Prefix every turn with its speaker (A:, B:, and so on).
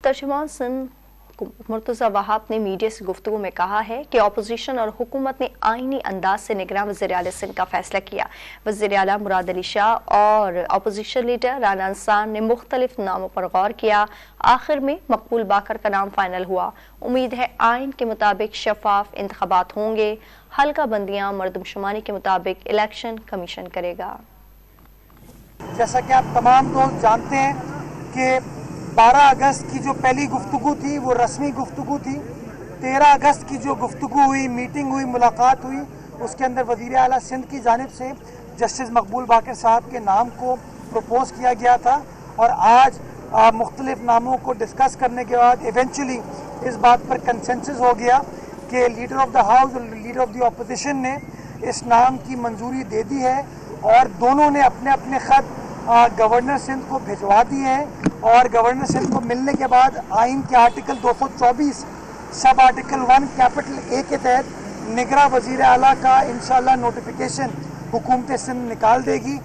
A: तर्जुमान सिंध मुर्तज़ा वहाब ने मीडिया से गुफ्तगू में कहा है कि अपोजिशन और हुकूमत ने आईनी अंदाज से निगरान वज़ीर-ए-आला सिंध का फैसला किया। वज़ीर-ए-आला मुराद अली शाह और अपोजिशन लीडर राना अंसार ने मुख्तलिफ नामों पर गौर किया। आखिर में मकबूल बाकर का नाम फाइनल हुआ। उम्मीद है आइन के मुताबिक शफाफ इंतखाबात होंगे। हल्का बंदियां मर्दमशुमारी के मुताबिक इलेक्शन कमीशन करेगा।
B: जैसा कि आप तमाम लोग जानते हैं कि 12 अगस्त की जो पहली गुफ्तगू थी वो रस्मी गुफ्तगू थी। 13 अगस्त की जो गुफ्तगू हुई, मीटिंग हुई, मुलाकात हुई, उसके अंदर वज़ीर आला सिंध की जानिब से जस्टिस मकबूल बाकर साहब के नाम को प्रपोज किया गया था और आज मुख्तलिफ नामों को डिस्कस करने के बाद इवेंचुअली इस बात पर कंसेंसस हो गया कि लीडर ऑफ द हाउस और लीडर ऑफ द अपोजिशन ने इस नाम की मंजूरी दे दी है और दोनों ने अपने अपने ख़त गवर्नर सिंध को भिजवा दिए हैं और गवर्नर सिंध को मिलने के बाद आइन के article 224 sub article 1 capital A के तहत निगरां वज़ीर आला का इंशाअल्लाह नोटिफिकेशन हुकूमत सिंध निकाल देगी।